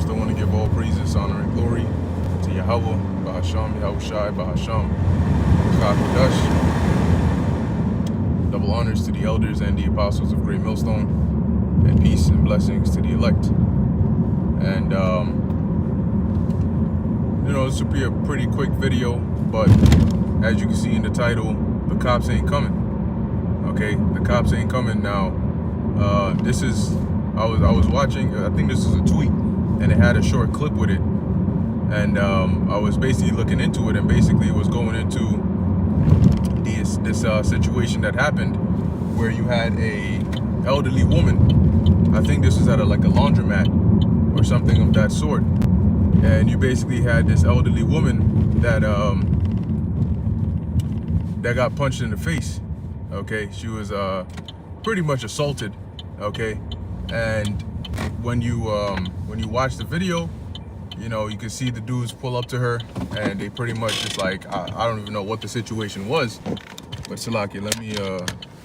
Still want to give all praises, honor, and glory to Yahweh, Bahasham, Yahushai, Bahasham, Chakadash. Double honors to the elders and the apostles of Great Millstone, and peace and blessings to the elect. And, this will be a pretty quick video, but as you can see in the title, the cops ain't coming. Okay, the cops ain't coming now. This is, I was watching, I think this was a tweet, and it had a short clip with it. And I was basically looking into it, and basically it was going into this situation that happened where you had a elderly woman. I think this was at like a laundromat or something of that sort. And you basically had this elderly woman that that got punched in the face. Okay, she was pretty much assaulted. Okay, and when you watch the video, you can see the dudes pull up to her, and they pretty much just like, I don't even know what the situation was, but Salaki, let me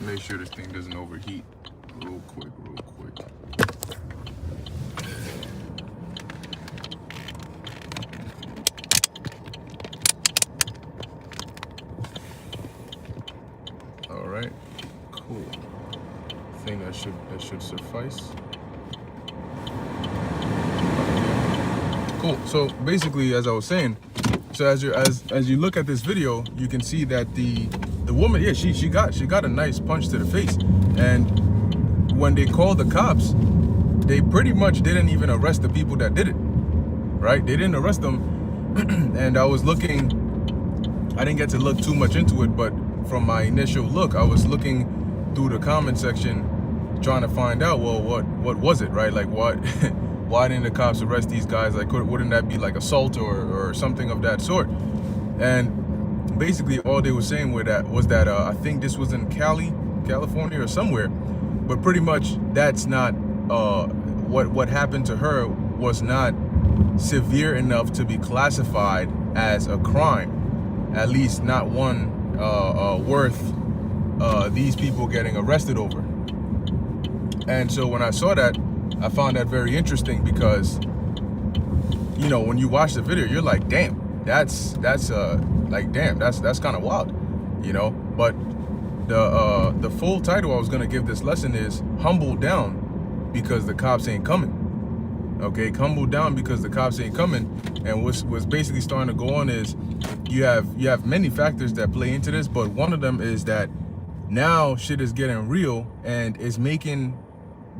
make sure this thing doesn't overheat real quick. All right, cool. I think that should suffice. Cool. So basically, as I was saying, so as you look at this video, you can see that the woman, yeah, she got a nice punch to the face, and when they called the cops, they pretty much didn't even arrest the people that did it. Right? They didn't arrest them, and I was looking. I didn't get to look too much into it, but from my initial look, I was looking through the comment section, trying to find out, well, what was it, right? Like, what? Why didn't the cops arrest these guys? Like, wouldn't that be like assault or something of that sort? And basically, all they were saying was that I think this was in California or somewhere, but pretty much that's not what happened to her was not severe enough to be classified as a crime, at least not one worth these people getting arrested over. And so when I saw that, I found that very interesting, because when you watch the video, you're like, damn, that's kind of wild, but the full title I was gonna give this lesson is "Humble Down Because the Cops Ain't Coming." Okay, humble down because the cops ain't coming. And what's basically starting to go on is you have many factors that play into this, but one of them is that now shit is getting real and is making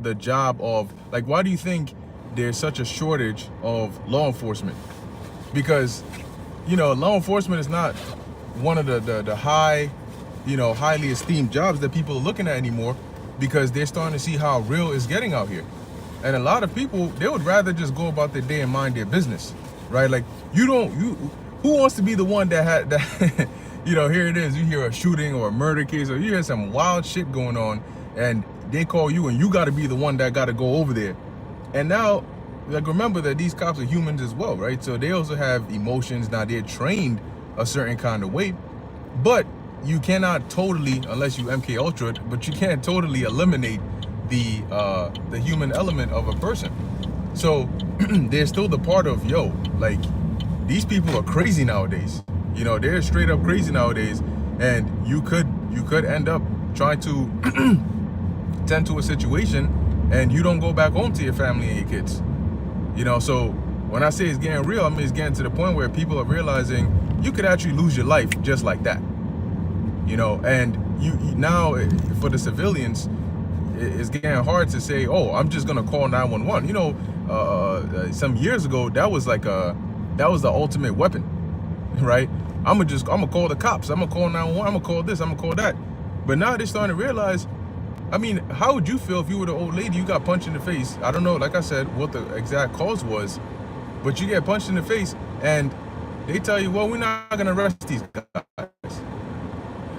the job of, like, why do you think there's such a shortage of law enforcement? Because law enforcement is not one of the highly esteemed jobs that people are looking at anymore, because they're starting to see how real it's getting out here. And a lot of people, they would rather just go about their day and mind their business, right? Like, who wants to be the one that had that here it is, you hear a shooting or a murder case, or you hear some wild shit going on, and they call you, and you got to be the one that got to go over there. And now, like, remember that these cops are humans as well, right? So they also have emotions. Now, they're trained a certain kind of way, but you cannot totally, unless you MK Ultra it, but you can't totally eliminate the human element of a person. So there's still the part of, like, these people are crazy nowadays. They're straight up crazy nowadays, and you could end up trying to tend to a situation, and you don't go back home to your family and your kids. So when I say it's getting real, I mean it's getting to the point where people are realizing you could actually lose your life just like that. And you now, for the civilians, it's getting hard to say, oh, I'm just gonna call 911. Some years ago, that was the ultimate weapon, right? I'm gonna call the cops. I'm gonna call 911. I'm gonna call this. I'm gonna call that. But now they're starting to realize. I mean, how would you feel if you were the old lady, you got punched in the face? I don't know, like I said, what the exact cause was, but you get punched in the face, and they tell you, well, we're not gonna arrest these guys.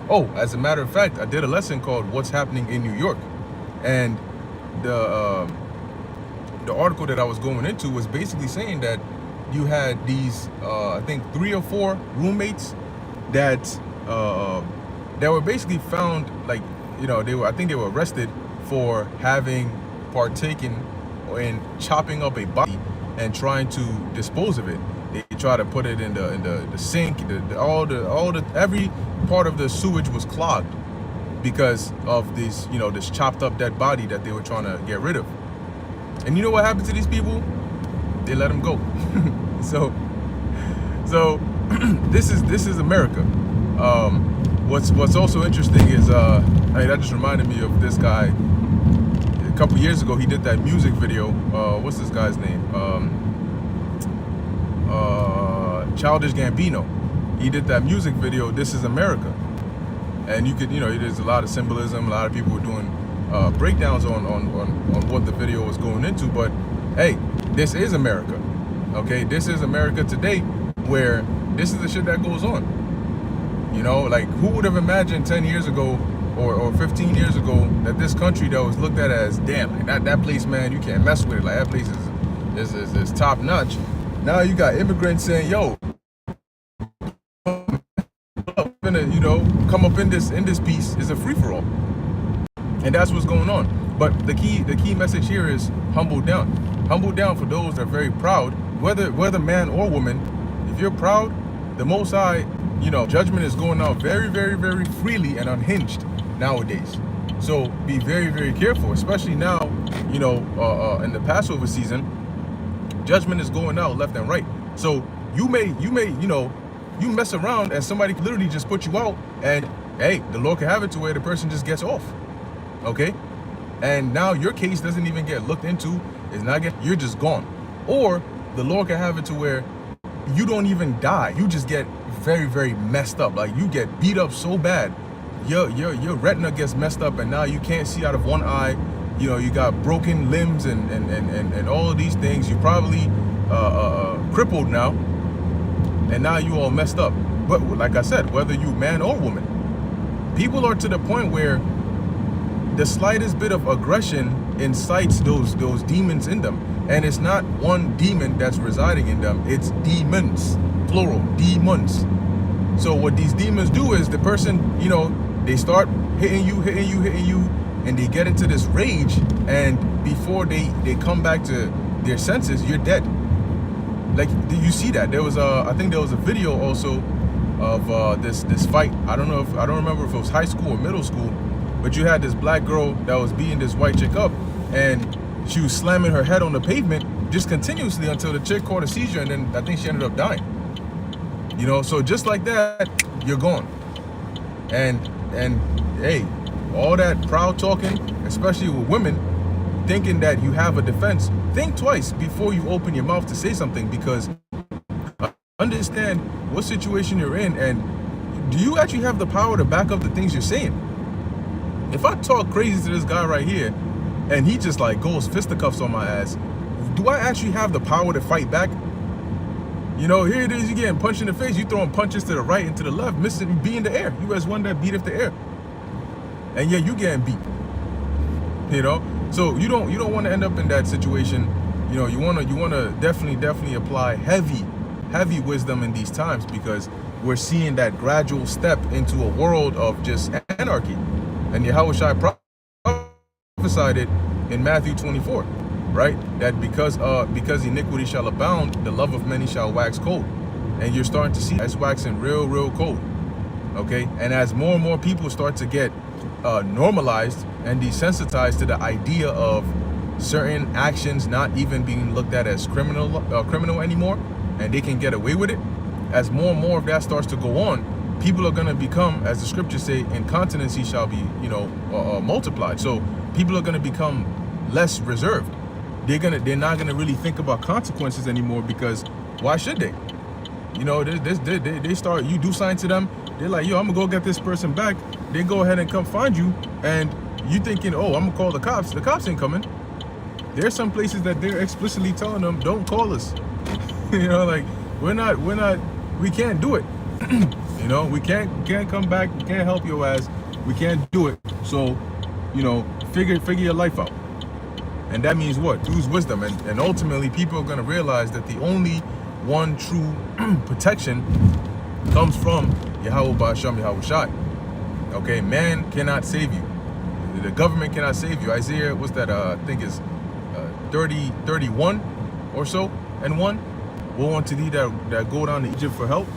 Oh, as a matter of fact, I did a lesson called "What's Happening in New York." And the article that I was going into was basically saying that you had these, I think 3 or 4 roommates that were basically found, like, I think they were arrested for having partaken in chopping up a body and trying to dispose of it. They try to put it in the sink. Every part of the sewage was clogged because of this, this chopped up dead body that they were trying to get rid of. And you know what happened to these people? They let them go. So this is America. What's also interesting is that just reminded me of this guy. A couple years ago, he did that music video. What's this guy's name? Childish Gambino. He did that music video, "This Is America," and you could, there's a lot of symbolism. A lot of people were doing breakdowns on what the video was going into. But hey, this is America. Okay, this is America today, where this is the shit that goes on. Like, who would have imagined 10 years ago or 15 years ago that this country that was looked at as, damn, like that place, man, you can't mess with it. Like, that place is top notch. Now you got immigrants saying, yo, come up in this piece is a free-for-all. And that's what's going on. But the key message here is humble down. Humble down for those that are very proud, whether man or woman. If you're proud, the Most High, judgment is going out very, very, very freely and unhinged nowadays. So be very, very careful, especially now, in the Passover season, judgment is going out left and right. So you may, you mess around and somebody could literally just put you out, and hey, the Lord can have it to where the person just gets off. Okay? And now your case doesn't even get looked into, you're just gone. Or the Lord can have it to where you don't even die. You just get very, very messed up. Like, you get beat up so bad, your retina gets messed up, and now you can't see out of one eye. You got broken limbs and all of these things. You probably crippled now, and now you all messed up. But like I said, whether you man or woman, people are to the point where the slightest bit of aggression incites those demons in them. And it's not one demon that's residing in them, it's demons, plural, demons. So what these demons do is the person, they start hitting you, and they get into this rage, and before they come back to their senses, you're dead. Like, you see that? There was I think there was a video also of this fight. I don't remember if it was high school or middle school, but you had this black girl that was beating this white chick up, and she was slamming her head on the pavement just continuously until the chick caught a seizure, and then I think she ended up dying. So just like that, you're gone. And hey, all that proud talking, especially with women, thinking that you have a defense, think twice before you open your mouth to say something, because understand what situation you're in, and do you actually have the power to back up the things you're saying? If I talk crazy to this guy right here, and he just like goes fisticuffs on my ass, do I actually have the power to fight back? Here it is, you getting punched in the face, you throwing punches to the right and to the left, missing, be in the air. You as one that beat up the air, and yeah, you getting beat. So you don't want to end up in that situation. You want to definitely apply heavy wisdom in these times, because we're seeing that gradual step into a world of just anarchy. And Yahushua prophesied it in Matthew 24, right? That because iniquity shall abound, the love of many shall wax cold. And you're starting to see it's waxing real cold. Okay? And as more and more people start to get normalized and desensitized to the idea of certain actions not even being looked at as criminal anymore, and they can get away with it, as more and more of that starts to go on, people are going to become, as the scriptures say, incontinency shall be, multiplied. So people are going to become less reserved. They're not going to really think about consequences anymore, because why should they? They start, you do something to them, they're like, yo, I'm gonna go get this person back. They go ahead and come find you, and you thinking, oh, I'm gonna call the cops. The cops ain't coming. There's some places that they're explicitly telling them, don't call us. Like, we can't do it. We can't come back, we can't help your ass, we can't do it. So, figure your life out. And that means what? Use wisdom. And ultimately, people are going to realize that the only one true protection comes from Yahweh Ba'Shem Yahushai. Okay, man cannot save you. The government cannot save you. Isaiah, what's that? I think it's 31 or so. and one will want to lead that go down to Egypt for help.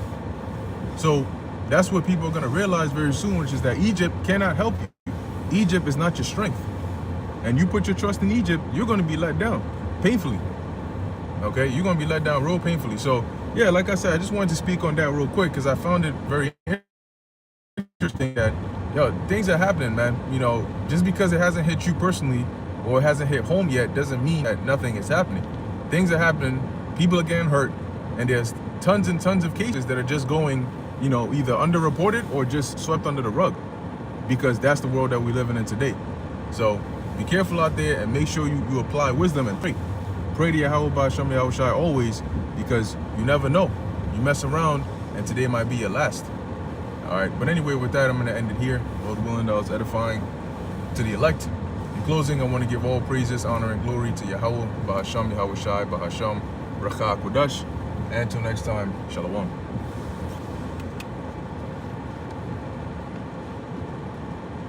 So that's what people are going to realize very soon, which is that Egypt cannot help you. Egypt is not your strength. And you put your trust in Egypt, you're going to be let down painfully. Okay, you're going to be let down real painfully. So yeah, like I said, I just wanted to speak on that real quick because I found it very interesting that, yo, things are happening, man. You know, just because it hasn't hit you personally or it hasn't hit home yet doesn't mean that nothing is happening. Things are happening, people are getting hurt, and there's tons and tons of cases that are just going, you know, either underreported or just swept under the rug, because that's the world that we're living in today. So be careful out there and make sure you apply wisdom and pray. Pray to Yahweh Ba'Shem Yahweh Shai always, because you never know. You mess around and today might be your last. All right, but anyway, with that, I'm going to end it here. Lord willing, that was edifying to the elect. In closing, I want to give all praises, honor, and glory to Yahweh Ba'Shem Yahweh Shai Ba'Hashem Racha Kodash. And until next time, Shalom.